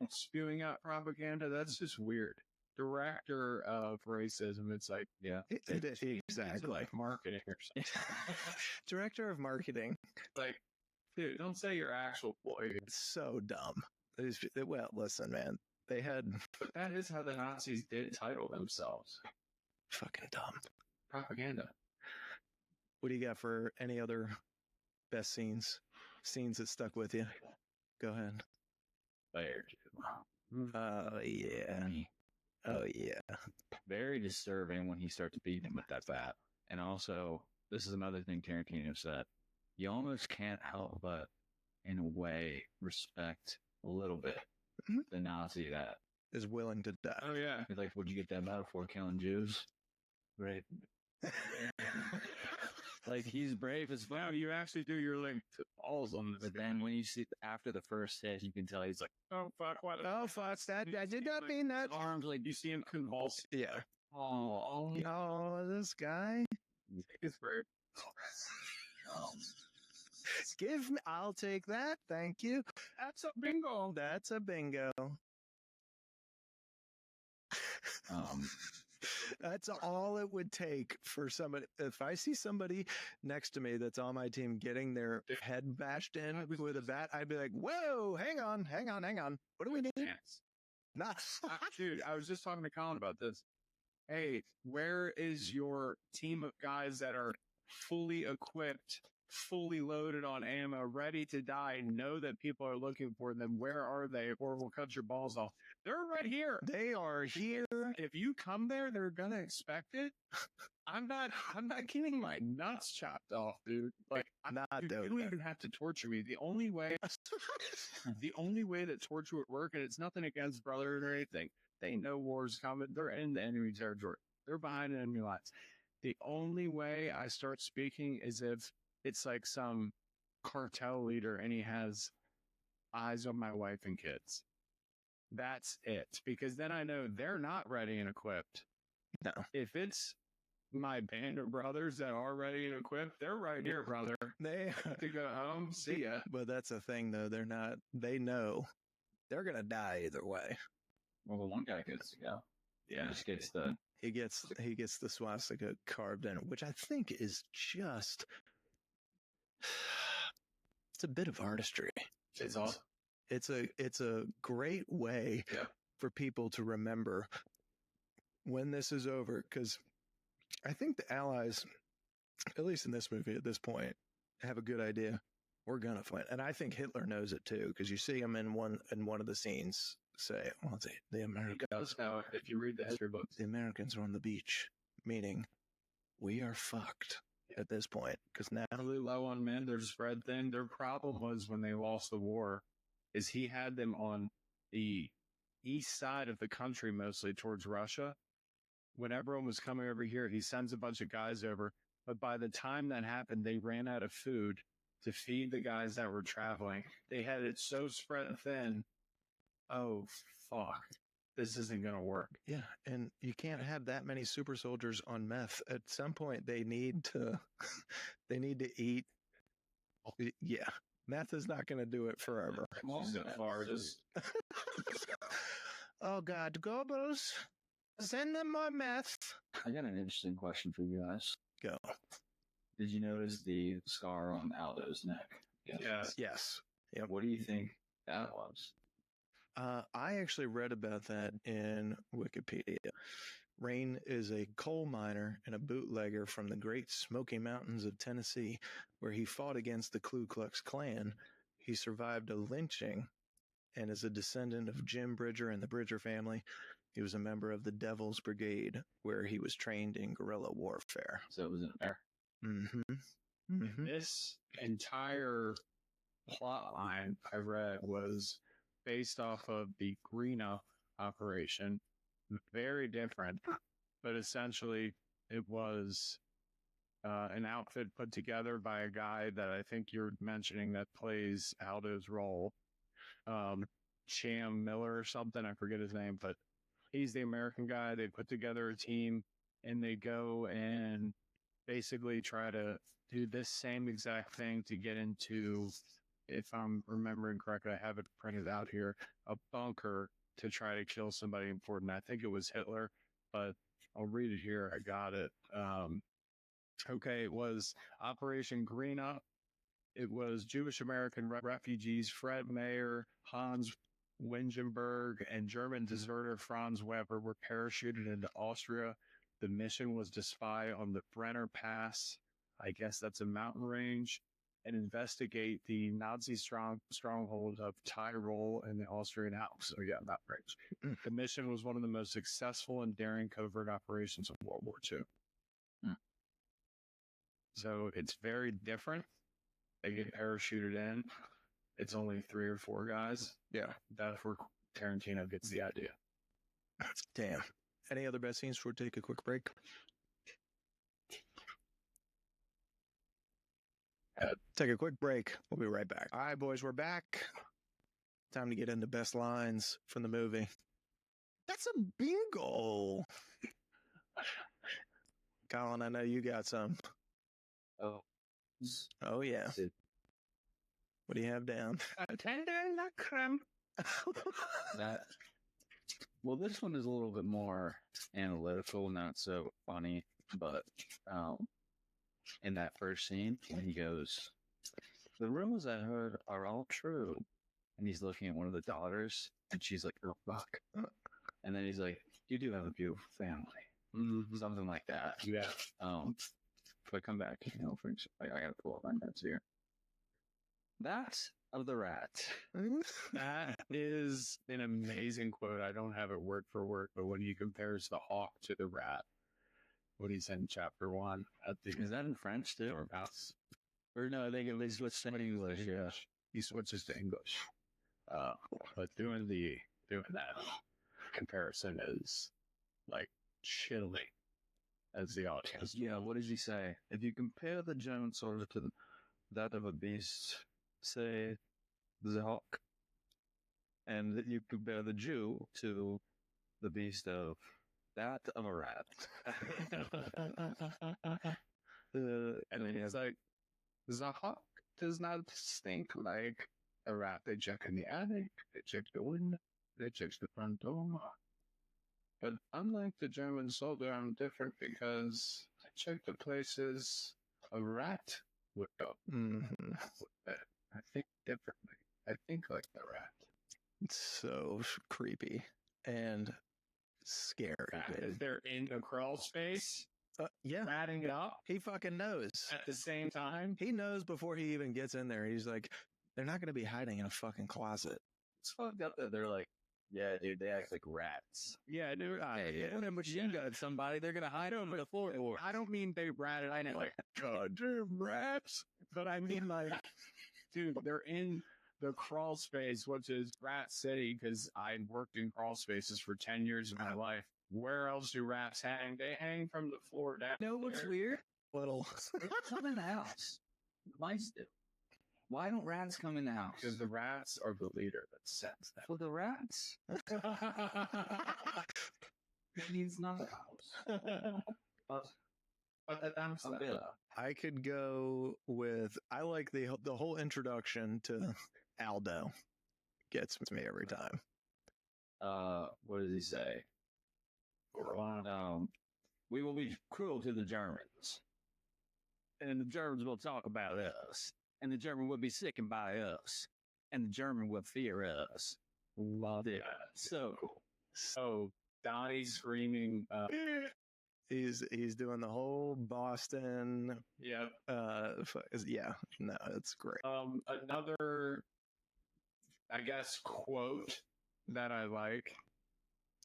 spewing out propaganda. That's just weird. Director of racism. It's like, Yeah. it's Exactly. like marketing or something. Director of marketing. Like, dude, don't say your actual boy. So dumb. Well, listen, man. They had But that is how the Nazis did title themselves. fucking dumb. Propaganda. What do you got for any other best scenes? Scenes that stuck with you? Go ahead. There. Oh, yeah. Oh, yeah. Very disturbing when he starts beating him with that bat. And also, this is another thing Tarantino said. You almost can't help but, in a way, respect a little bit the Nazi that Is willing to die. Oh, yeah. he's like, would you get that battle for killing Jews? Right. Like, he's brave as fuck. Wow, you actually do your link to balls on this. But then when you see after the first hit, you can tell he's like, Oh, fuck, what? Oh, fuck that. I did not mean that. arms like, You see him convulse. Yeah. oh, Oh, this guy. It's brave. Give me. I'll take that. Thank you. That's a bingo. That's a bingo. That's all it would take for somebody. If I see somebody next to me that's on my team getting their head bashed in with a bat, I'd be like, whoa, hang on. What do we need? Chance. Not. Dude, I was just talking to Colin about this. Hey, where is your team of guys that are fully equipped, fully loaded on ammo, ready to die, know that people are looking for them? Where are they? Or we'll cut your balls off. They're right here. They are here. If you come there, they're gonna expect it. I'm not getting my nuts chopped off, dude. Like, Not you dope. don't even have to torture me. The only way that torture would work, and it's nothing against brothers or anything. They know war's coming. They're in the enemy territory. They're behind enemy lines. The only way I start speaking is if it's like some cartel leader and he has eyes on my wife and kids. That's it. Because then I know they're not ready and equipped. No. If it's my band of brothers that are ready and equipped, they're right here, brother. They. To go home, see ya. But that's the thing, though. They're not. They know they're gonna die either way. well, the one guy gets to go. Yeah. Just gets the, He gets the swastika carved in it, which I think is just. It's a bit of artistry. It's awesome. It's a great way for people to remember when this is over, because I think the Allies, at least in this movie at this point, have a good idea. We're gonna fight, and I think Hitler knows it too, because you see him in one of the scenes say, "Well, the Americans." Now, if you read the history books, The Americans are on the beach, meaning we are fucked at this point, because now really low on men, they're spread thin. Their problem was when they lost the war, is he had them on the east side of the country, mostly towards Russia. When everyone was coming over here, he sends a bunch of guys over. But by the time that happened, they ran out of food to feed the guys that were traveling. They had it so spread thin. Oh, fuck. This isn't going to work. yeah, and you can't have that many super soldiers on meth. At some point, they need to eat. Yeah, meth is not going to do it forever. Oh God, Goebbels, send them more meth. I got an interesting question for you guys. Go. Did you notice the scar on Aldo's neck? Yes. Yes. Yep. What do you think that was? I actually read about that in Wikipedia. Rain is a coal miner and a bootlegger from the Great Smoky Mountains of Tennessee, where he fought against the Ku Klux Klan. He survived a lynching and is a descendant of Jim Bridger and the Bridger family. He was a member of the Devil's Brigade, where he was trained in guerrilla warfare. So it was an affair. Mm-hmm. Mm-hmm. This entire plot line I read was based off of the Greena operation. Very different, but essentially it was an outfit put together by a guy that I think you're mentioning that plays Aldo's role, Cham Miller or something. I forget his name, but he's the American guy. They put together a team and they go and basically try to do this same exact thing to get into, if I'm remembering correctly, I have it printed out here, a bunker to try to kill somebody important. I think it was Hitler, but I'll read it here. I got it. Okay, it was Operation Green Up. It was Jewish American refugees Fred Mayer, Hans Wingenberg, and German deserter Franz Weber were parachuted into Austria. The mission was to spy on the Brenner Pass. I guess that's a mountain range, and investigate the Nazi stronghold of Tyrol and the Austrian Alps. So yeah, mountain range. The mission was one of the most successful and daring covert operations of World War II. So it's very different. They get parachuted in. It's only 3 or 4 guys. Yeah. That's where Tarantino gets the idea. Damn. Any other best scenes before we take a quick break? Take a quick break. We'll be right back. All right, boys, we're back. Time to get into best lines from the movie. That's a bingo. Colin, I know you got some. Oh, yeah. What do you have down? Tender la creme. Well, this one is a little bit more analytical, not so funny, but in that first scene, when he goes, "The rumors I heard are all true," and he's looking at one of the daughters, and she's like, "Oh, fuck." And then he's like, "You do have a beautiful family." Something like that. Yeah. If I come back, I gotta pull up my notes here. That's of the rat. That is an amazing quote. I don't have it word for word, but when he compares the hawk to the rat, what he's in chapter 1. Is that in French too? Or no, I think it was switched to English. Yeah, he switches to English. But doing that comparison is like chilling as the audience. Yeah, what does he say? If you compare the German soldier to that of a beast, say the hawk, and that you compare the Jew to the beast of that of a rat. And then he's like, the hawk does not stink like a rat. They check in the attic, they check the window, they check the front door. But unlike the German soldier, I'm different because I check the places a rat would go. Mm-hmm. I think differently. I think like the rat. It's so creepy and scary. They're in the crawl space. Yeah. Ratting it up. He fucking knows. At the same time. He knows before he even gets in there. He's like, they're not going to be hiding in a fucking closet. It's fucked up that they're like, yeah, dude, they act like rats. Yeah, dude. Yeah. But you got somebody, they're going to hide on the floor. I don't mean they ratted. I know, like, goddamn rats. But I mean, like, dude, they're in the crawl space, which is Rat City, because I worked in crawl spaces for 10 years of my life. Where else do rats hang? They hang from the floor down. No, what's weird? Little. They come in the house. Mice do. Why don't rats come in the house? Because the rats are the leader that sets them. For the rats? He's not a house. I could go with, I like the whole introduction to Aldo. Gets me every time. What does he say? We will be cruel to the Germans. And the Germans will talk about us. And the German will be sickened by us. And the German will fear us. Love it. So cool. So Donnie's screaming. He's doing the whole Boston. Yeah. Yeah. No, it's great. Another, I guess, quote that I like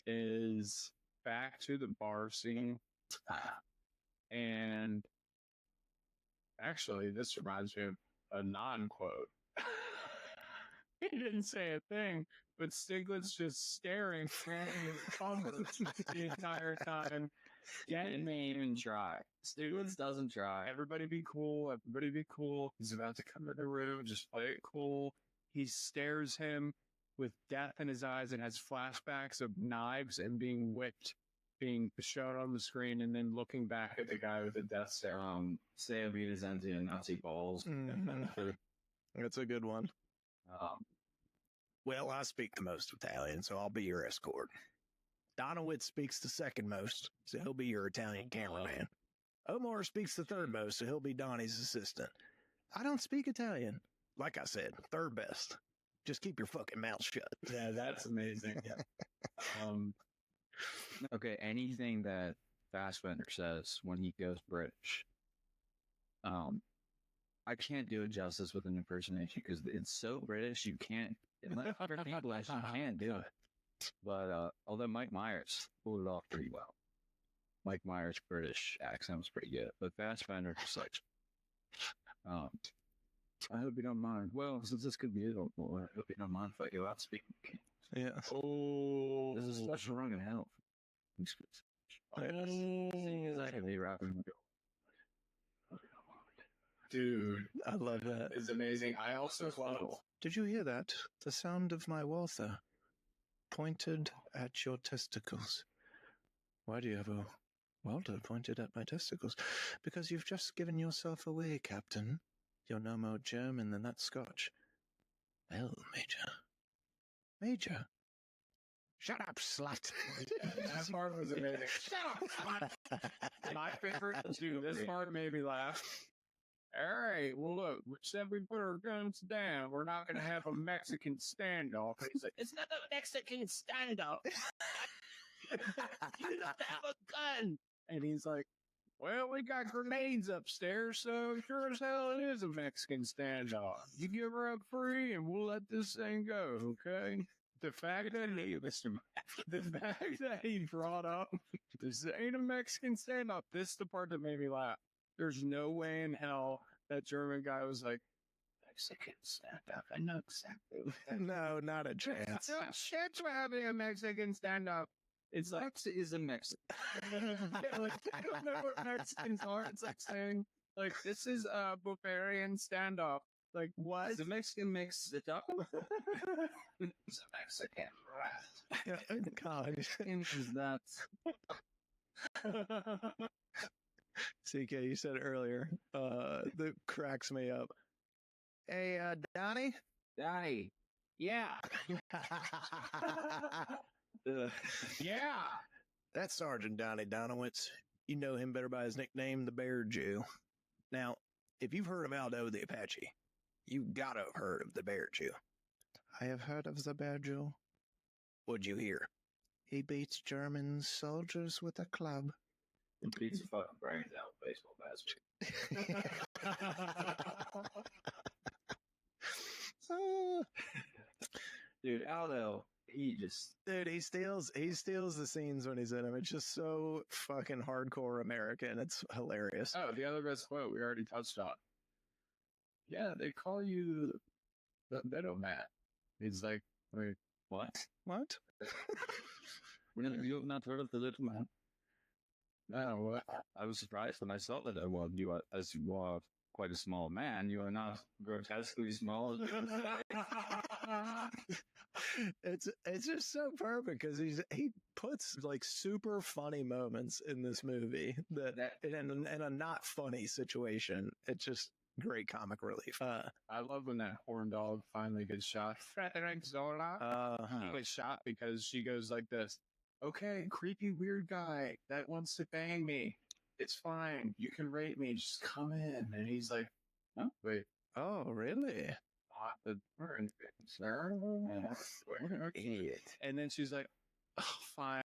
is back to the bar scene. And actually, this reminds me of a non-quote. He didn't say a thing, but Stigler's just staring the entire time. Didn't even try. Stiglitz doesn't try. Everybody be cool. Everybody be cool. He's about to come in the room. Just play it cool. He stares him with death in his eyes and has flashbacks of knives and being whipped, being shown on the screen, and then looking back at the guy with the death stare. Say a beat is empty and Nazi balls. That's a good one. Well, I speak the most Italian, so I'll be your escort. Donowitz speaks the second most, so he'll be your Italian cameraman. Omar speaks the third most, so he'll be Donnie's assistant. I don't speak Italian. Like I said, third best. Just keep your fucking mouth shut. Yeah, that's amazing. Okay, anything that Fassbender says when he goes British, I can't do it justice with an impersonation because it's so British. You can't. Unless other people actually can't do it. But although Mike Myers pulled it off pretty well, Mike Myers' British accent was pretty good. But Fassbender just like, I hope you don't mind. Well, since this could be it, I hope you don't mind if I go out speaking. Yeah. Oh, This is what's wrong in hell. Exactly right. Dude, I love that. it's amazing. I also love. Did you hear that? The sound of my Walther pointed at your testicles. Why do you have a Walther pointed at my testicles? Because you've just given yourself away, Captain. You're no more German than that Scotch. Well, Major. Shut up, slut. That part was amazing. Shut up, slut. My favorite, dude, this part made me laugh. All right, well, look, we said we put our guns down. We're not going to have a Mexican standoff. He's like, it's not a Mexican standoff. You don't have a gun. And he's like, well, we got grenades upstairs, so sure as hell it is a Mexican standoff. You give her up free, and we'll let this thing go, okay? The fact that he brought up this ain't a Mexican standoff. This is the part that made me laugh. There's no way in hell that German guy was like, Mexican standoff. I know exactly. No, not a chance. No shit, we're having a Mexican standoff. It's like, is a Mexican. like, I don't know what Mexicans are. It's like saying, like, this is a Bavarian standoff. Like, what? The Mexican makes it up. It's a Mexican. God. Is that? CK, you said it earlier. That cracks me up. Hey, Donnie? Donnie. Yeah. Yeah. That's Sergeant Donnie Donowitz. You know him better by his nickname, the Bear Jew. Now, if you've heard of Aldo the Apache, you gotta have heard of the Bear Jew. I have heard of the Bear Jew. What'd you hear? He beats German soldiers with a club. It beats the fucking brains out of baseball bats. Dude, Aldo, Dude, he steals the scenes when he's in them. It's just so fucking hardcore American. It's hilarious. Oh, the other best quote we already touched on. Yeah, they call you the Meadow Man. He's like, wait, what? What? You have not heard of the little man? no, what? I was surprised when I saw that. Well, as you are quite a small man, you are not grotesquely small. It's just so perfect because he puts like super funny moments in this movie that in a not funny situation. It's just great comic relief. I love when that horn dog finally gets shot. Frederick Zola. He was shot because she goes like this. Okay, creepy weird guy that wants to bang me. It's fine. You can rape me. Just come in. And he's like, oh, wait. Oh, really? Sir? Idiot. And then she's like, oh, fine.